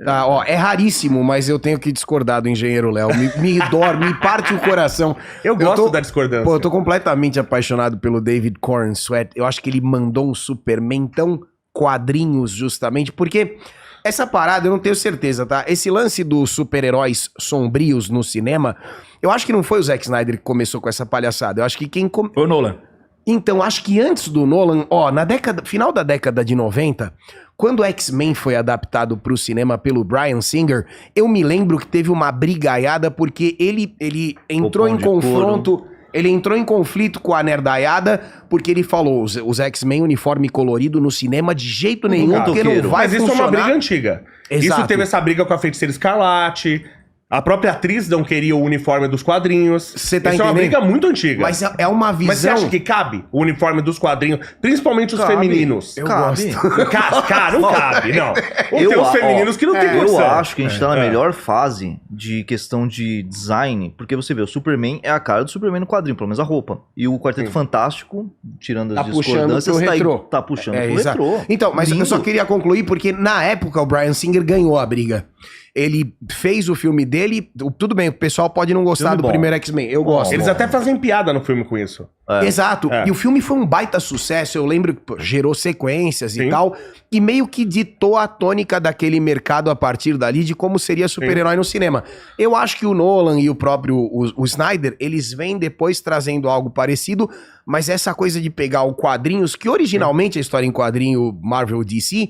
Tá, ó, é raríssimo, mas eu tenho que discordar do engenheiro Léo. Me parte o coração. Eu gosto da discordância. Pô, eu tô completamente apaixonado pelo David Corenswet. Eu acho que ele mandou um Superman tão quadrinhos, justamente, porque essa parada eu não tenho certeza, tá? Esse lance dos super-heróis sombrios no cinema, eu acho que não foi o Zack Snyder que começou com essa palhaçada. Eu acho que quem... Foi o Nolan. Então, acho que antes do Nolan, ó, final da década de 90, quando o X-Men foi adaptado pro cinema pelo Bryan Singer, eu me lembro que teve uma brigaiada porque ele entrou em confronto, ele entrou em conflito com a nerdaiada, porque ele falou, os X-Men uniforme colorido no cinema de jeito nenhum, porque não vai funcionar. Mas isso é uma briga antiga. Exato. Isso teve essa briga com a Feiticeira Escarlate... A própria atriz não queria o uniforme dos quadrinhos. Você tá Isso entendendo? é uma briga muito antiga. Mas é uma visão... Mas você acha que cabe o uniforme dos quadrinhos? Principalmente os femininos. Eu gosto. Cara, não cabe, não. Tem os femininos que não tem condição. Eu acho que a gente tá na melhor fase de questão de design, porque você vê, o Superman é a cara do Superman no quadrinho, pelo menos a roupa. E o Quarteto Fantástico, tirando as discordâncias, tá puxando pro retrô. Então, mas eu só queria concluir, porque na época o Bryan Singer ganhou a briga. Ele fez o filme dele, tudo bem, o pessoal pode não gostar filme do primeiro X-Men, eu gosto. Eles até fazem piada no filme com isso. Exato, e o filme foi um baita sucesso, eu lembro que gerou sequências e tal, e meio que ditou a tônica daquele mercado a partir dali de como seria super-herói no cinema. Eu acho que o Nolan e o próprio o Snyder, eles vêm depois trazendo algo parecido, mas essa coisa de pegar o quadrinhos, que originalmente a história em quadrinho Marvel DC...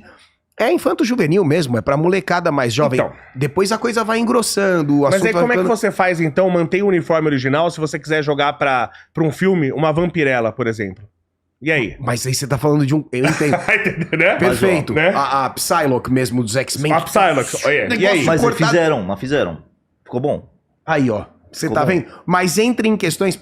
É infanto-juvenil mesmo, é pra molecada mais jovem. Então, depois a coisa vai engrossando. Mas aí como é que você faz, então, manter o uniforme original se você quiser jogar pra um filme uma vampirella, por exemplo? E aí? Mas aí você tá falando de um... Eu entendo. Entendeu, né? Perfeito. Mas, ó, né? A Psylocke mesmo dos X-Men. A Psylocke. E aí? Mas fizeram. Ficou bom. Aí, ó. Você tá vendo? Mas entra em questões,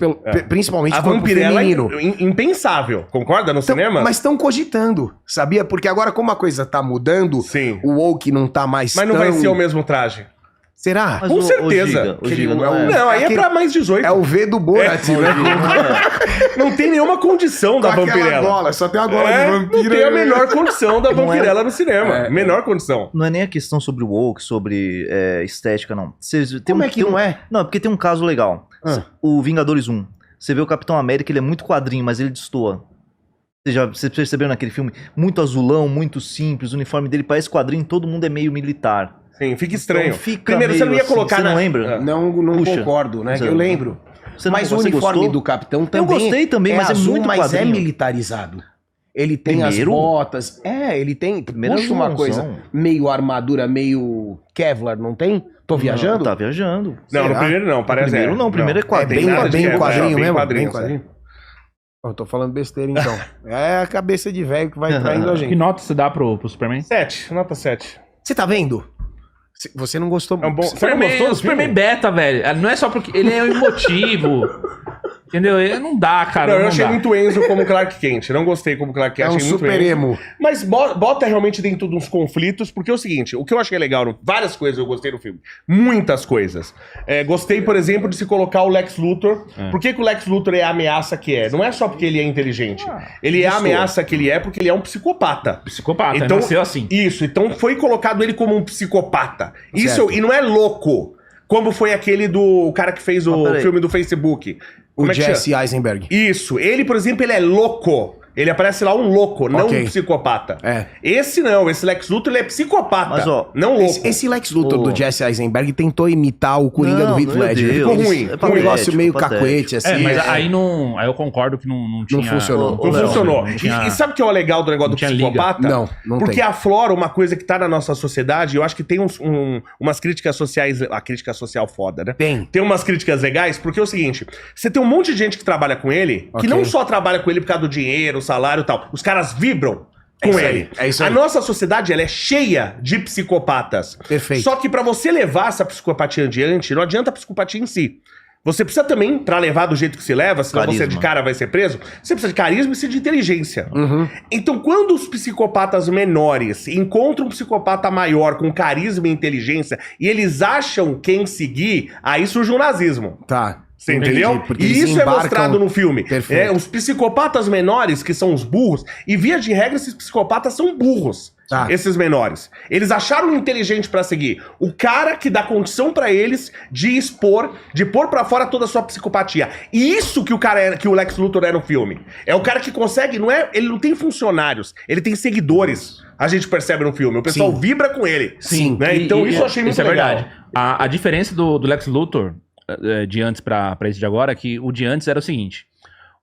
principalmente a vampirella feminino. Impensável, concorda no cinema? Mas estão cogitando, sabia? Porque agora como a coisa tá mudando, o woke não tá mais Mas não vai ser o mesmo traje. Será? Com certeza. O Giga não, aí é pra mais 18. É o V do Borat, né? Não tem nenhuma condição da vampirella. Gola, só tem a gola de vampiro. Não tem a menor condição da vampirella no cinema. Menor condição. Não é nem a questão sobre o woke, sobre estética, não. Como é que não é? Não, porque tem um caso legal. O Vingadores 1. Você vê o Capitão América, ele é muito quadrinho, mas ele destoa. Você percebeu naquele filme? Muito azulão, muito simples, o uniforme dele parece quadrinho, todo mundo é meio militar. Sim, fica estranho. Então fica primeiro, você não ia colocar... Você não lembra? Não concordo, né? Eu lembro. Mas o uniforme do Capitão também... Eu gostei também, mas azul, é muito mas quadrinho. É militarizado. Ele tem as botas... ele tem... Puxa uma coisa meio armadura, meio Kevlar, não tem? Tô viajando? Tá viajando. Não, no primeiro não, parece... O primeiro é quadrinho. É bem quadrinho mesmo? Bem quadrinho. Eu tô falando besteira, então. É a cabeça de velho que vai traindo a gente. Que nota você dá pro Superman? 7, nota 7. Você tá vendo? Você não gostou... É um bom... Você não gostou do Superman beta, velho. Não é só porque... Ele é um emotivo. Entendeu? Não dá, cara. Não, eu achei muito Enzo como Clark Kent. Não gostei como Clark Kent. É um achei muito super emo. Mas bota realmente dentro de uns conflitos, porque é o seguinte, o que eu achei legal, várias coisas eu gostei no filme. Muitas coisas. Gostei, por exemplo, de se colocar o Lex Luthor. Por que o Lex Luthor é a ameaça que é? Não é só porque ele é inteligente. Ele é a ameaça que ele é porque ele é um psicopata. Psicopata, então, nasceu assim. Isso, então foi colocado ele como um psicopata. Isso, e não é louco. Como foi aquele do cara que fez o filme do Facebook. O Jesse Eisenberg. Isso. Ele, por exemplo, ele é louco. Ele aparece lá um louco, não um psicopata. Esse não, esse Lex Luthor, ele é psicopata, mas, ó, não louco. Esse Lex Luthor do Jesse Eisenberg tentou imitar o Coringa do Heath Ledger. Ficou ruim. É um negócio meio cacuete, assim. Mas aí não... Aí eu concordo que não tinha... Não funcionou. Não funcionou. E sabe o que é o legal do negócio do psicopata? Não porque tem. aflora uma coisa que tá na nossa sociedade, eu acho que tem umas críticas sociais... A crítica social foda, né? Tem umas críticas legais, porque é o seguinte, você tem um monte de gente que trabalha com ele, que não só trabalha com ele por causa do dinheiro, salário e tal. Os caras vibram com ele. É isso aí. A nossa sociedade, ela é cheia de psicopatas. Perfeito. Só que pra você levar essa psicopatia adiante, não adianta a psicopatia em si. Você precisa também, pra levar do jeito que se leva, senão você de cara vai ser preso, você precisa de carisma e de inteligência. Então, quando os psicopatas menores encontram um psicopata maior com carisma e inteligência, e eles acham quem seguir, aí surge o nazismo. Tá. Você entendeu? E isso é mostrado no filme. Os psicopatas menores, que são os burros, e via de regra esses psicopatas são burros. Tá. Esses menores. Eles acharam inteligente pra seguir o cara que dá condição pra eles de expor, de pôr pra fora toda a sua psicopatia. E isso que o cara é, que o Lex Luthor é no filme. É o cara que consegue, ele não tem funcionários, ele tem seguidores. A gente percebe no filme. O pessoal vibra com ele. Sim. Né? Então isso eu achei muito legal. Isso é verdade. A diferença do Lex Luthor de antes pra esse de agora é que o de antes era o seguinte.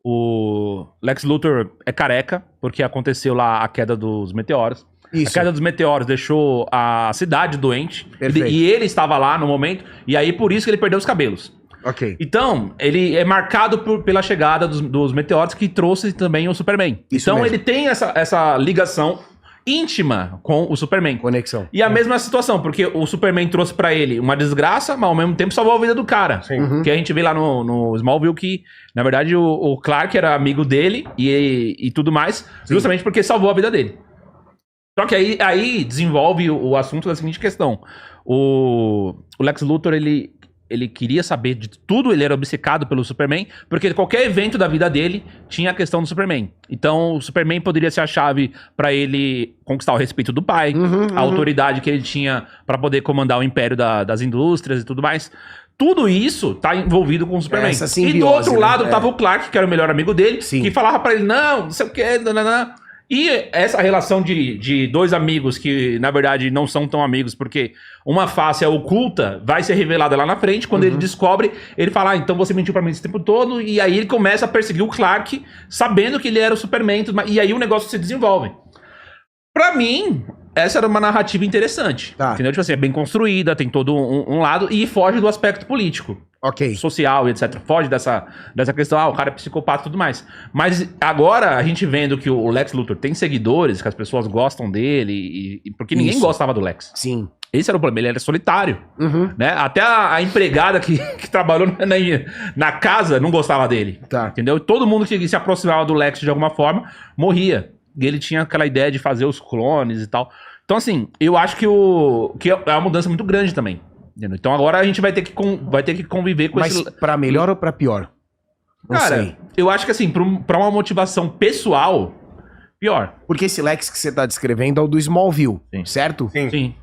O Lex Luthor é careca, porque aconteceu lá a queda dos meteoros. Isso. A queda dos meteoros deixou a cidade doente. Perfeito. E ele estava lá no momento. E aí, por isso que ele perdeu os cabelos. Ok. Então, ele é marcado pela chegada dos meteoros, que trouxe também o Superman. Isso então, mesmo. ele tem essa ligação íntima com o Superman. Conexão. E a mesma situação, porque o Superman trouxe pra ele uma desgraça, mas ao mesmo tempo salvou a vida do cara. Sim. Que a gente vê lá no Smallville que, na verdade, o Clark era amigo dele e tudo mais, justamente porque salvou a vida dele. Só que aí desenvolve o assunto da seguinte questão. O Lex Luthor, ele queria saber de tudo, ele era obcecado pelo Superman, porque qualquer evento da vida dele tinha a questão do Superman. Então, o Superman poderia ser a chave pra ele conquistar o respeito do pai, a autoridade que ele tinha pra poder comandar o império das indústrias e tudo mais. Tudo isso tá envolvido com o Superman. Essa E simbiose, do outro lado né? tava o Clark, que era o melhor amigo dele, Sim. que falava pra ele, não sei o que, nananã. E essa relação de dois amigos que, na verdade, não são tão amigos, porque uma face é oculta, vai ser revelada lá na frente. Quando ele descobre, ele fala, então você mentiu pra mim esse tempo todo. E aí ele começa a perseguir o Clark, sabendo que ele era o Superman. E aí o negócio se desenvolve. Pra mim, essa era uma narrativa interessante. Tá. Entendeu? Tipo assim, é bem construída, tem todo um lado e foge do aspecto político. Ok. Social e etc. Foge dessa questão, o cara é psicopata e tudo mais. Mas agora, a gente vendo que o Lex Luthor tem seguidores, que as pessoas gostam dele, porque ninguém Isso. gostava do Lex. Sim. Esse era o problema, ele era solitário. Né? Até a empregada que trabalhou na casa não gostava dele. Tá. Entendeu? E todo mundo que se aproximava do Lex de alguma forma morria. E ele tinha aquela ideia de fazer os clones e tal. Então, assim, eu acho que é uma mudança muito grande também. Entendeu? Então agora a gente vai ter que conviver com Mas esse... pra melhor ou pra pior? Não Cara, sei. eu acho que assim, pra uma motivação pessoal, pior. Porque esse Lex que você tá descrevendo é o do Smallville, Sim. certo? Sim. Sim.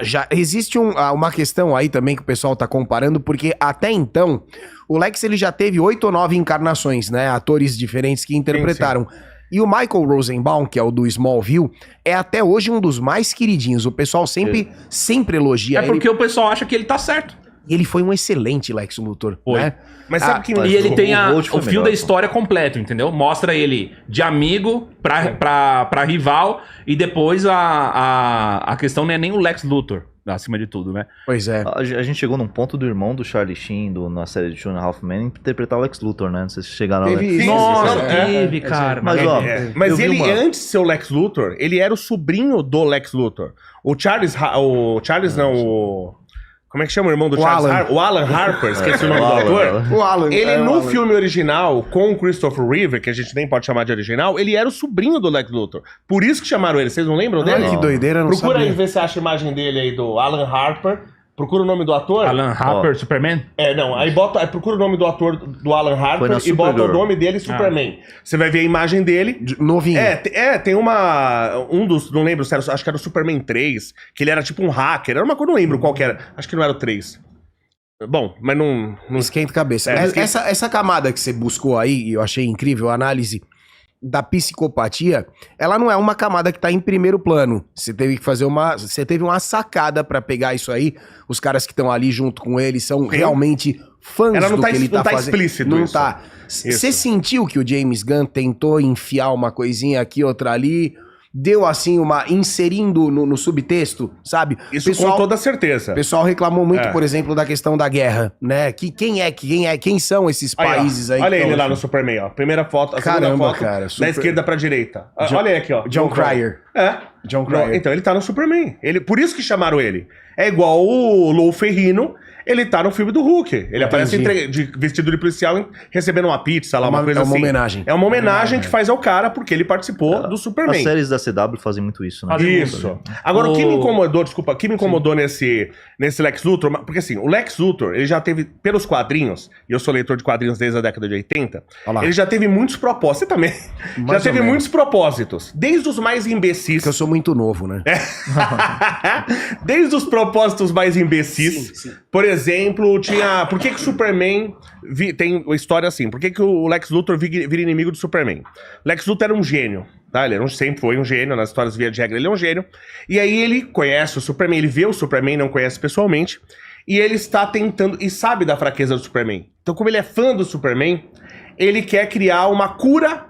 Já existe uma questão aí também que o pessoal tá comparando, porque até então, o Lex ele já teve 8 ou 9 encarnações, né? Atores diferentes que interpretaram. E o Michael Rosenbaum, que é o do Smallville, é até hoje um dos mais queridinhos. O pessoal sempre elogia É ele. porque o pessoal acha que ele tá certo. E ele foi um excelente Lex Luthor, Foi. né? Mas sabe que... E ele tem o Volt foi o fio melhor, da pô. história completo, entendeu? Mostra ele de amigo pra rival e depois a questão não é nem o Lex Luthor, acima de tudo, né? Pois é. A gente chegou num ponto do irmão do Charlie Sheen, na série de Two and a Half Men, interpretar o Lex Luthor, né? Não sei se chegaram lá. Teve Né? isso. Nossa, é, teve, cara. Mas, ó, Mas eu vi ele, uma- antes de ser o Lex Luthor, ele era o sobrinho do Lex Luthor. O Charles não, o... Como é que chama o irmão do O Charles Alan. Harper? O Alan Harper, esqueci o nome do Alan, ator. Alan. O Alan. Ele, é, o no Alan. filme original, com o Christopher Reeve, que a gente nem pode chamar de original, ele era o sobrinho do Lex Luthor. Por isso que chamaram ele. Vocês não lembram dele? Olha que doideira, eu não Procura aí sabia. ver se acha a imagem dele aí, do Alan Harper. Procura o nome do ator. Alan Harper, Superman? Aí procura o nome do ator do Alan Foi Harper na e bota o Supergirl. nome dele, Superman. Você vai ver a imagem dele. Novinho. Tem não lembro, sério, acho que era o Superman 3, que ele era tipo um hacker, era uma coisa, não lembro qual que era, acho que não era o 3. Bom, mas não... Esquenta a cabeça. É, esquenta. Essa camada que você buscou aí, e eu achei incrível, a análise da psicopatia, ela não é uma camada que tá em primeiro plano. Você teve que fazer você teve uma sacada pra pegar isso aí. Os caras que estão ali junto com ele são realmente fãs Ela não do tá que ele tá fazendo. explícito Não isso. tá. Você sentiu que o James Gunn tentou enfiar uma coisinha aqui, outra ali, deu assim inserindo no subtexto, sabe? Isso com toda certeza. O pessoal reclamou muito, É. por exemplo, da questão da guerra, né? Quem são esses Aí, ó, países aí? olha que ele tão- lá no Superman, ó. Primeira foto, a segunda Caramba, foto, cara, da super- esquerda pra direita. John- Olha aí aqui, ó. John Cryer. É. John Cryer. Então ele tá no Superman. Por isso que chamaram ele. É igual o Lou Ferrigno, ele tá no filme do Hulk. Ele aparece vestido de policial recebendo uma pizza lá, uma coisa assim. É uma homenagem. É uma homenagem que faz ao cara porque ele participou do Superman. As séries da CW fazem muito isso, né? Isso. Agora, o que me incomodou, desculpa, o que me incomodou nesse Lex Luthor, porque assim, o Lex Luthor, ele já teve, pelos quadrinhos, e eu sou leitor de quadrinhos desde a década de 80, ele já teve muitos propósitos. Você também. Já teve muitos propósitos. Desde os mais imbecis. Porque eu sou muito novo, né? Desde os propósitos mais imbecis. Sim. Por exemplo, tinha... Por que o Superman... Tem uma história assim. Por que o Lex Luthor vira inimigo do Superman? Lex Luthor era um gênio, tá? Ele sempre foi um gênio. Nas histórias via de regra, ele é um gênio. E aí ele conhece o Superman. Ele vê o Superman, não conhece pessoalmente. E ele está tentando... E sabe da fraqueza do Superman. Então, como ele é fã do Superman, ele quer criar uma cura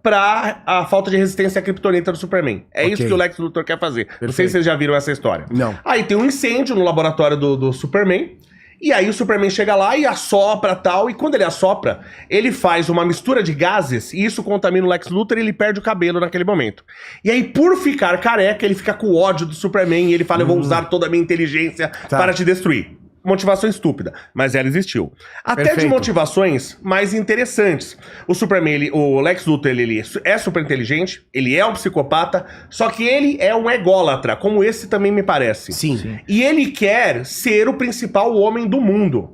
pra a falta de resistência à kryptonita do Superman. É isso que o Lex Luthor quer fazer. Perfeito. Não sei se vocês já viram essa história. Não. Aí tem um incêndio no laboratório do Superman, e aí o Superman chega lá e assopra tal, e quando ele assopra, ele faz uma mistura de gases, e isso contamina o Lex Luthor e ele perde o cabelo naquele momento. E aí, por ficar careca, ele fica com ódio do Superman, e ele fala, eu vou usar toda a minha inteligência para te destruir. Motivação estúpida, mas ela existiu. Até de motivações mais interessantes. O Superman, o Lex Luthor, ele é super inteligente, ele é um psicopata, só que ele é um ególatra, como esse também me parece. Sim. E ele quer ser o principal homem do mundo.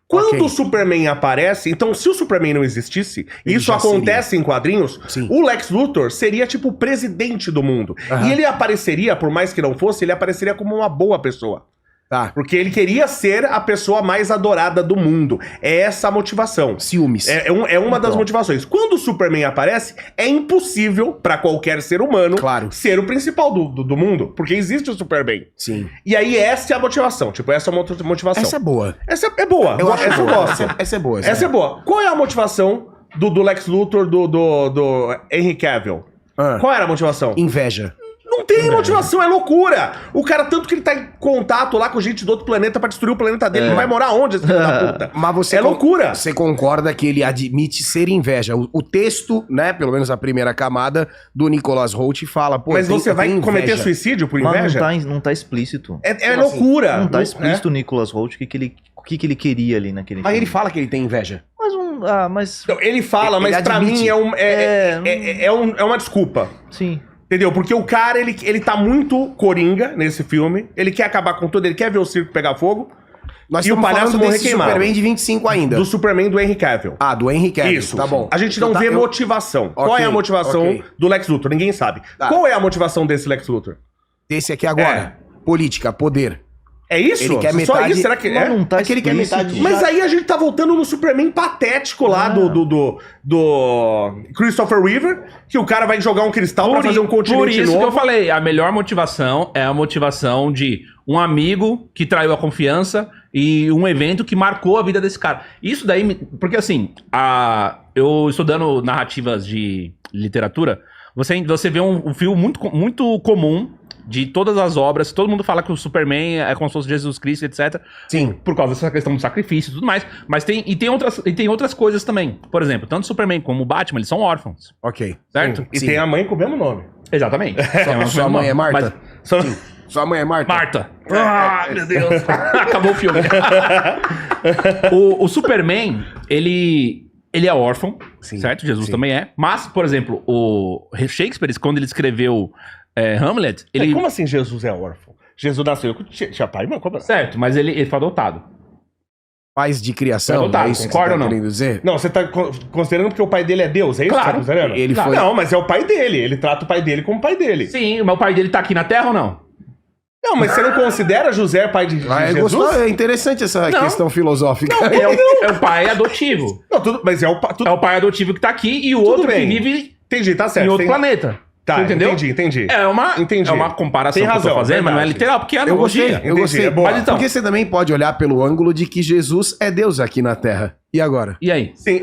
Quando o Superman aparece, então se o Superman não existisse, isso acontece em quadrinhos, o Lex Luthor seria tipo o presidente do mundo. E ele apareceria, por mais que não fosse, ele apareceria como uma boa pessoa. Tá. Porque ele queria ser a pessoa mais adorada do mundo. É essa a motivação. Ciúmes. É uma das motivações. Quando o Superman aparece, é impossível pra qualquer ser humano ser o principal do mundo. Porque existe o Superman. Sim. E aí essa é a motivação. Tipo, essa é uma outra motivação. Essa é boa. Essa é boa. Eu acho essa boa. eu gosto. Essa é boa. Essa é boa. Qual é a motivação do Lex Luthor do Henry Cavill? Qual era a motivação? Inveja. Não tem motivação, é loucura. O cara, tanto que ele tá em contato lá com gente do outro planeta pra destruir o planeta dele. Ele vai morar onde, esse filho da puta? Mas você loucura. Você concorda que ele admite ser inveja. O texto, né, pelo menos a primeira camada do Nicholas Hoult fala, pô, mas você vai cometer suicídio por inveja? Mas não tá explícito. É loucura. Não tá explícito o Nicholas Hoult o que ele queria ali naquele filme. Mas ele fala que ele tem inveja. Mas... Não, ele fala, mas pra mim é uma desculpa. Sim. Entendeu? Porque o cara, ele tá muito coringa nesse filme. Ele quer acabar com tudo, ele quer ver o circo pegar fogo. Nós e o palhaço morrer queimado. Superman de 25 ainda. Do Superman do Henry Cavill. Ah, do Henry Cavill. Isso. Tá bom. A gente não vê motivação. Qual é a motivação do Lex Luthor? Ninguém sabe. Qual é a motivação desse Lex Luthor? Desse aqui agora. Política, poder. É isso? Ele quer metade... Só isso? Será que não tá que ele quer metade... Mas aí a gente tá voltando no Superman patético lá do Christopher Reeve, que o cara vai jogar um cristal pra fazer um continente novo. Por isso novo. que eu falei, a melhor motivação é a motivação de um amigo que traiu a confiança e um evento que marcou a vida desse cara. Isso daí... Porque assim, eu estudando narrativas de literatura, você vê um fio muito comum de todas as obras. Todo mundo fala que o Superman é como se fosse Jesus Cristo, etc. Sim. Por causa dessa questão do sacrifício e tudo mais. Mas tem outras coisas também. Por exemplo, tanto o Superman como o Batman, eles são órfãos. Ok. Certo? E tem a mãe com o mesmo nome. Exatamente. Sua mãe é Marta? Sua mãe é Marta? Marta. Meu Deus. Acabou o filme. o Superman, ele é órfão, certo? Jesus também é. Mas, por exemplo, o Shakespeare, quando ele escreveu Hamlet, ele... Como assim Jesus é órfão? Jesus nasceu com tinha pai e mãe? Como? Certo, mas ele foi adotado. Pais de criação, foi adotado, é isso concorda que você tá ou não? querendo dizer? Não, você tá considerando porque o pai dele é Deus, é isso Claro. que você tá considerando? Ele foi... Não, mas é o pai dele, ele trata o pai dele como pai dele. Sim, mas o pai dele tá aqui na Terra ou não? Não, mas você não considera José pai de Jesus? É interessante essa questão filosófica. Não, é o pai adotivo. Não, mas é o pai... É o pai adotivo que tá aqui e o outro que vive Entendi, tá certo. em outro planeta. Tá, entendeu? Entendi. É uma comparação Tem razão, que eu tô fazendo, mas não é verdade. literal, porque é Eu gostei, analogia. eu gostei. É boa. Mas então, Porque você também pode olhar pelo ângulo de que Jesus é Deus aqui na Terra. E agora? e aí? Sim,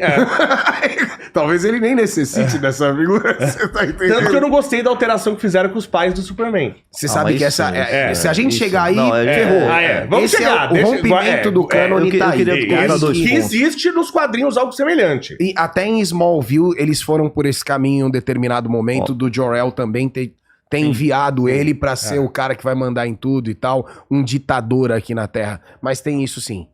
Talvez ele nem necessite dessa figura. Você tá entendendo? Tanto que eu não gostei da alteração que fizeram com os pais do Superman. Você sabe mas que essa... isso, se a gente isso. chegar aí, Não, ferrou. Vamos Esse chegar. é o rompimento do cânone eu tá aí. queria colocar dois Que pontos. existe nos quadrinhos algo semelhante. E até em Smallville, eles foram por esse caminho em um determinado momento, do Jor-El também ter tem enviado ele pra ser o cara que vai mandar em tudo e tal, um ditador aqui na Terra. Mas tem isso sim.